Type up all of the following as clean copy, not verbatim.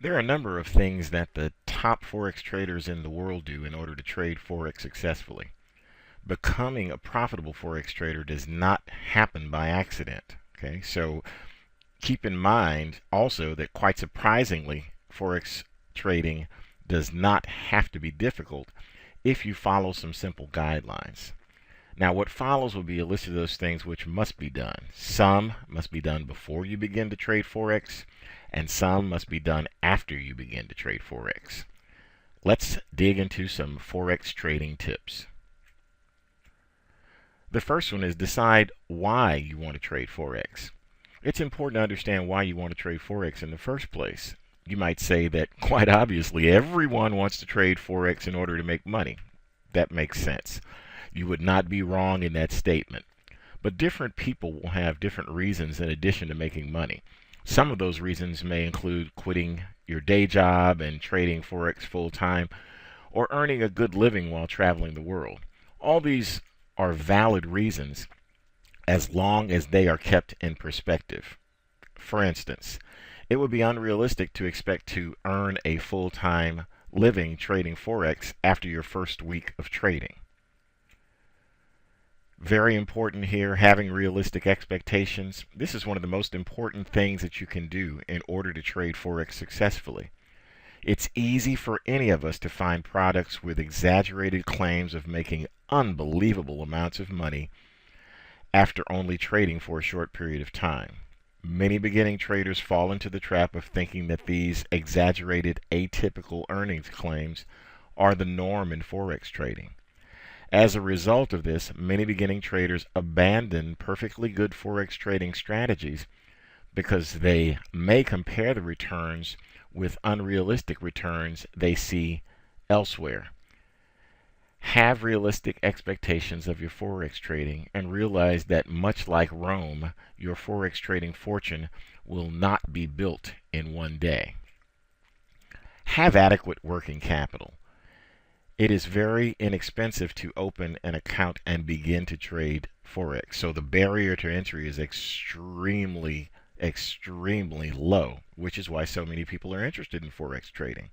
There are a number of things that the top Forex traders in the world do in order to trade Forex successfully. Becoming a profitable Forex trader does not happen by accident. Okay, so keep in mind also that quite surprisingly, Forex trading does not have to be difficult if you follow some simple guidelines. Now, what follows will be a list of those things which must be done. Some must be done before you begin to trade Forex, and some must be done after you begin to trade Forex. Let's dig into some Forex trading tips. The first one is decide why you want to trade Forex. It's important to understand why you want to trade Forex in the first place. You might say that quite obviously everyone wants to trade Forex in order to make money. That makes sense. You would not be wrong in that statement. But different people will have different reasons in addition to making money. Some of those reasons may include quitting your day job and trading Forex full time, or earning a good living while traveling the world. All these are valid reasons as long as they are kept in perspective. For instance, it would be unrealistic to expect to earn a full-time living trading Forex after your first week of trading. Very important here, having realistic expectations. This is one of the most important things that you can do in order to trade Forex successfully. It's easy for any of us to find products with exaggerated claims of making unbelievable amounts of money after only trading for a short period of time. Many beginning traders fall into the trap of thinking that these exaggerated, atypical earnings claims are the norm in Forex trading. As a result of this, many beginning traders abandon perfectly good Forex trading strategies because they may compare the returns with unrealistic returns they see elsewhere. Have realistic expectations of your Forex trading and realize that much like Rome, your Forex trading fortune will not be built in one day. Have adequate working capital. It is very inexpensive to open an account and begin to trade Forex. So the barrier to entry is extremely low, which is why so many people are interested in Forex trading.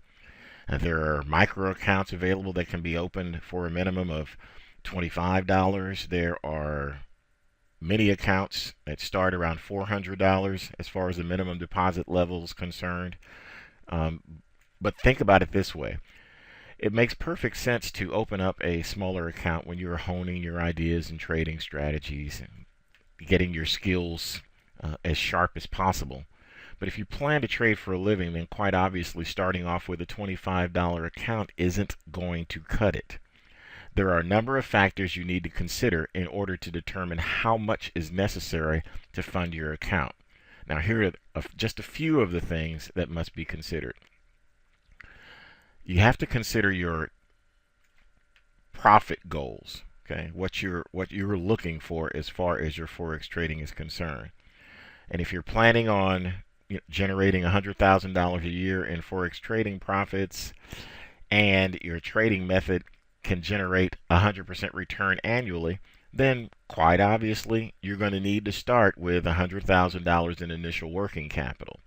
There are micro accounts available that can be opened for a minimum of $25. There are mini accounts that start around $400 as far as the minimum deposit level is concerned. But think about it this way. It makes perfect sense to open up a smaller account when you're honing your ideas and trading strategies and getting your skills as sharp as possible. But if you plan to trade for a living, then quite obviously starting off with a $25 account isn't going to cut it. There are a number of factors you need to consider in order to determine how much is necessary to fund your account. Now here are just a few of the things that must be considered. You have to consider your profit goals, okay? What you're looking for as far as your Forex trading is concerned. And if you're planning on generating $100,000 a year in Forex trading profits, and your trading method can generate 100% return annually, then quite obviously you're going to need to start with $100,000 in initial working capital.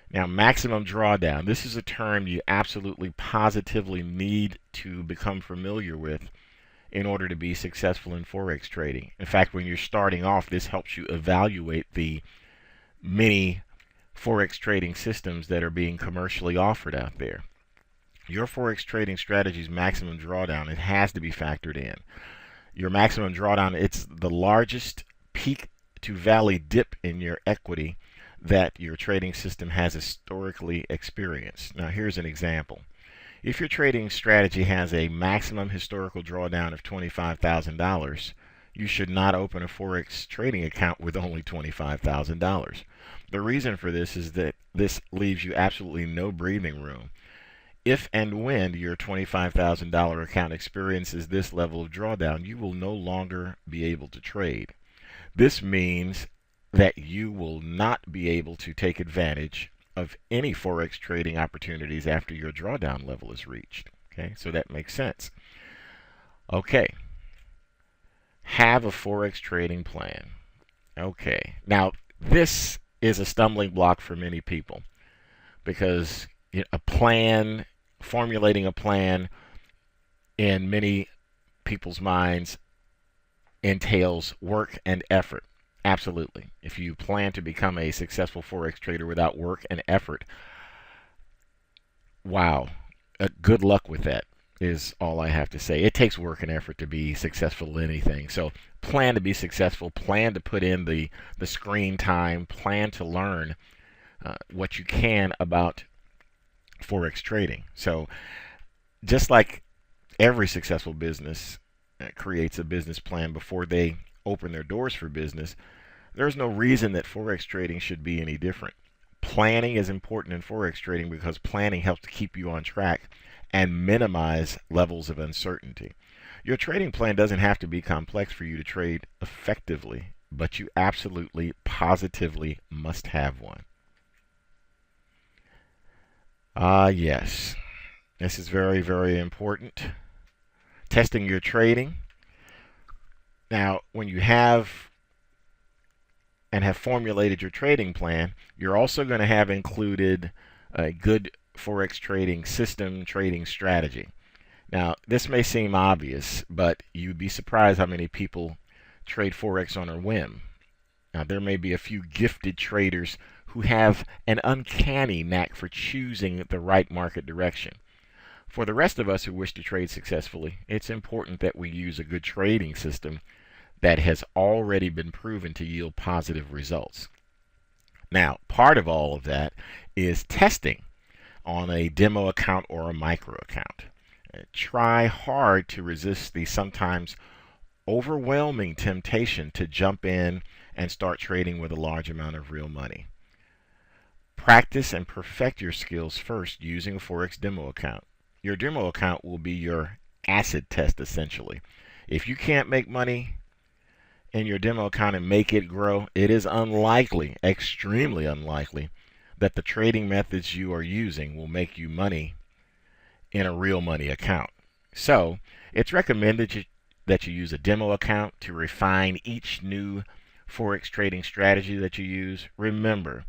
Now, maximum drawdown. This is a term you absolutely positively need to become familiar with in order to be successful in Forex trading. In fact, when you're starting off, this helps you evaluate the many Forex trading systems that are being commercially offered out there. Your Forex trading strategy's maximum drawdown, it has to be factored in. Your maximum drawdown, it's the largest peak to valley dip in your equity that your trading system has historically experienced. Now here's an example. If your trading strategy has a maximum historical drawdown of $25,000, you should not open a Forex trading account with only $25,000. The reason for this is that this leaves you absolutely no breathing room. If and when your $25,000 account experiences this level of drawdown, you will no longer be able to trade. This means that you will not be able to take advantage of any Forex trading opportunities after your drawdown level is reached. Okay, so that makes sense. Okay, have a Forex trading plan. Okay, now this is a stumbling block for many people because a plan, formulating a plan in many people's minds entails work and effort. Absolutely. If you plan to become a successful Forex trader without work and effort, wow, good luck with that is all I have to say. It takes work and effort to be successful in anything. So plan to be successful, plan to put in the screen time, plan to learn what you can about Forex trading. So just like every successful business creates a business plan before they open their doors for business, there's no reason that Forex trading should be any different. Planning is important in Forex trading because planning helps to keep you on track and minimize levels of uncertainty. Your trading plan doesn't have to be complex for you to trade effectively, but you absolutely, positively must have one. Yes, this is very, very important. Testing your trading. Now, when you have formulated your trading plan, you're also going to have included a good Forex trading system, trading strategy. Now, this may seem obvious, but you'd be surprised how many people trade Forex on a whim. Now, there may be a few gifted traders who have an uncanny knack for choosing the right market direction. For the rest of us who wish to trade successfully, it's important that we use a good trading system that has already been proven to yield positive results. Now, part of all of that is testing on a demo account or a micro account. Try hard to resist the sometimes overwhelming temptation to jump in and start trading with a large amount of real money. Practice and perfect your skills first using a Forex demo account. Your demo account will be your acid test, essentially. If you can't make money in your demo account and make it grow, it is unlikely, extremely unlikely, that the trading methods you are using will make you money in a real money account. So it's recommended that you use a demo account to refine each new Forex trading strategy that you use. Remember,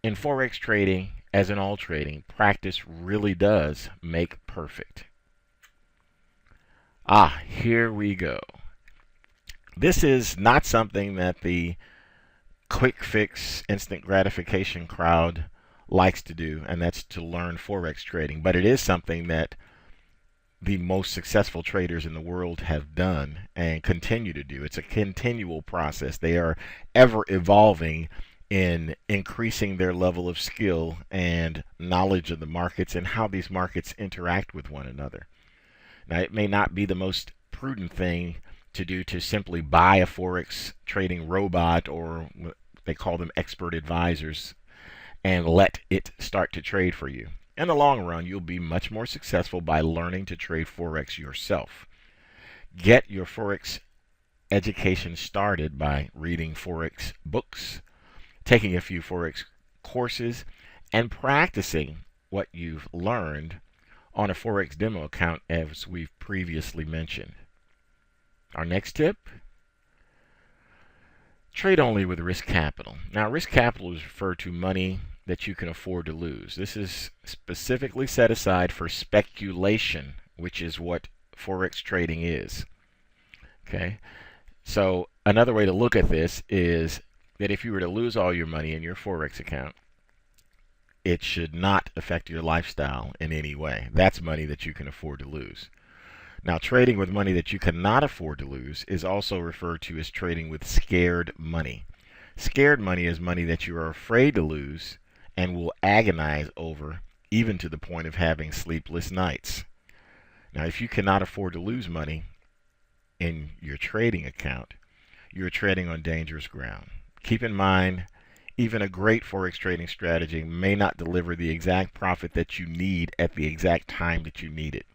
in Forex trading, as in all trading, practice really does make perfect. Here we go. This is not something that the quick fix, instant gratification crowd likes to do, and that's to learn Forex trading. But it is something that the most successful traders in the world have done and continue to do. It's a continual process. They are ever evolving in increasing their level of skill and knowledge of the markets and how these markets interact with one another. Now, it may not be the most prudent thing to do to simply buy a Forex trading robot, or they call them expert advisors, and let it start to trade for you. In the long run, you'll be much more successful by learning to trade Forex yourself. Get your Forex education started by reading Forex books, taking a few Forex courses, and practicing what you've learned on a Forex demo account, as we've previously mentioned. Our next tip: trade only with risk capital. Now, risk capital is referred to money that you can afford to lose. This is specifically set aside for speculation, which is what Forex trading is. Okay, so another way to look at this is that if you were to lose all your money in your Forex account, it should not affect your lifestyle in any way. That's money that you can afford to lose. Now, trading with money that you cannot afford to lose is also referred to as trading with scared money. Scared money is money that you are afraid to lose and will agonize over, even to the point of having sleepless nights. Now, if you cannot afford to lose money in your trading account, you're treading on dangerous ground. Keep in mind, even a great Forex trading strategy may not deliver the exact profit that you need at the exact time that you need it.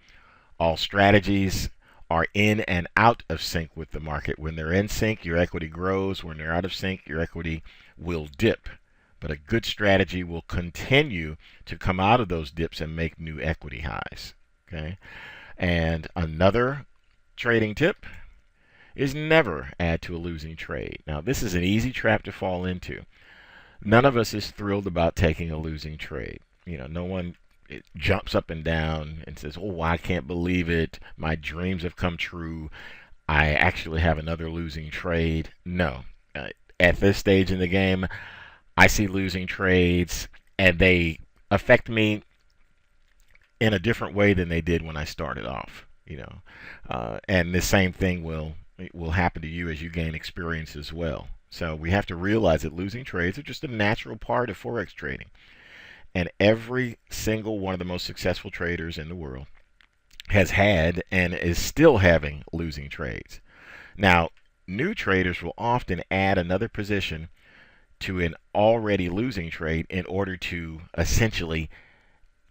All strategies are in and out of sync with the market. When they're in sync, your equity grows. When they're out of sync, your equity will dip. But a good strategy will continue to come out of those dips and make new equity highs. Okay? And another trading tip is never add to a losing trade. Now, this is an easy trap to fall into. None of us is thrilled about taking a losing trade. No one jumps up and down and says, "Oh, I can't believe it. My dreams have come true. I actually have another losing trade." No. Uh, at this stage in the game, I see losing trades, and they affect me in a different way than they did when I started off. And the same thing will happen to you as you gain experience as well. So we have to realize that losing trades are just a natural part of forex trading. And every single one of the most successful traders in the world has had and is still having losing trades. Now, new traders will often add another position to an already losing trade in order to essentially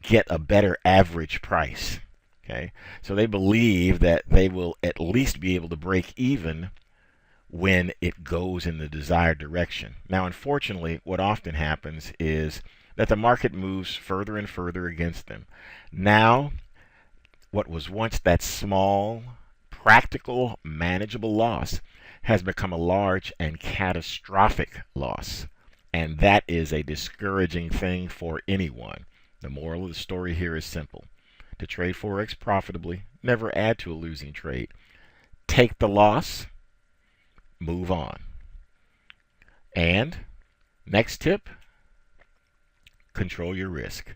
get a better average price. Okay, so they believe that they will at least be able to break even when it goes in the desired direction. Now, unfortunately, what often happens is that the market moves further and further against them. Now, what was once that small, practical, manageable loss has become a large and catastrophic loss. And that is a discouraging thing for anyone. The moral of the story here is simple. To trade Forex profitably, never add to a losing trade. Take the loss, move on. And next tip, control your risk.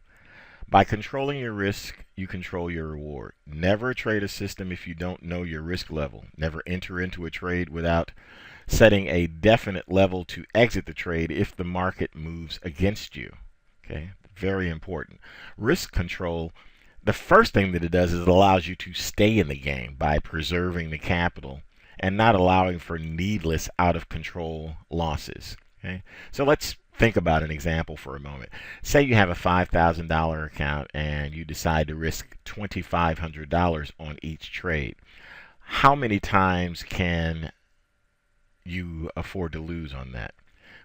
By controlling your risk, you control your reward. Never trade a system if you don't know your risk level. Never enter into a trade without setting a definite level to exit the trade if the market moves against you. Okay, very important. Risk control, the first thing that it does is it allows you to stay in the game by preserving the capital and not allowing for needless out of control losses. Okay, so let's think about an example for a moment. Say you have a $5,000 account and you decide to risk $2,500 on each trade. How many times can you afford to lose on that?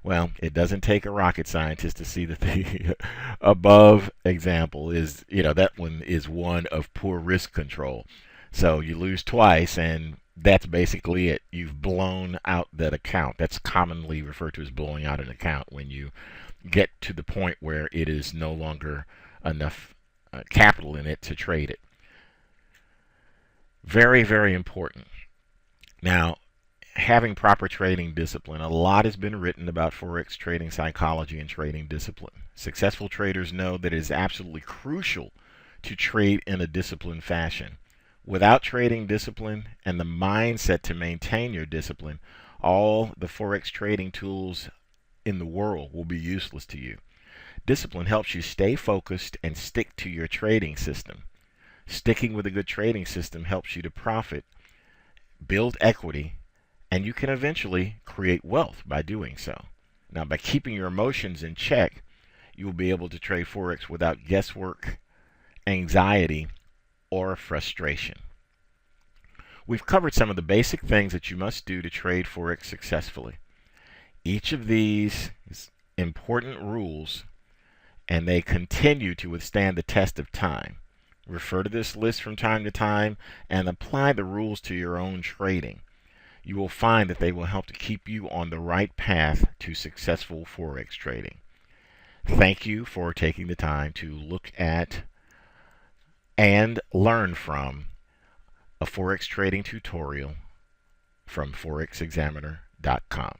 Well, it doesn't take a rocket scientist to see that the above example is, that one is one of poor risk control. So you lose twice, and that's basically it. You've blown out that account. That's commonly referred to as blowing out an account when you get to the point where it is no longer enough capital in it to trade it. Very, very important. Now, having proper trading discipline. A lot has been written about Forex trading psychology and trading discipline. Successful traders know that it is absolutely crucial to trade in a disciplined fashion. Without trading discipline and the mindset to maintain your discipline, all the Forex trading tools in the world will be useless to you. Discipline helps you stay focused and stick to your trading system. Sticking with a good trading system helps you to profit, build equity, and you can eventually create wealth by doing so. Now, by keeping your emotions in check, you will be able to trade Forex without guesswork, anxiety, or frustration. We've covered some of the basic things that you must do to trade Forex successfully. Each of these is important rules, and they continue to withstand the test of time. Refer to this list from time to time and apply the rules to your own trading. You will find that they will help to keep you on the right path to successful Forex trading. Thank you for taking the time to look at and learn from a Forex trading tutorial from forexexaminer.com.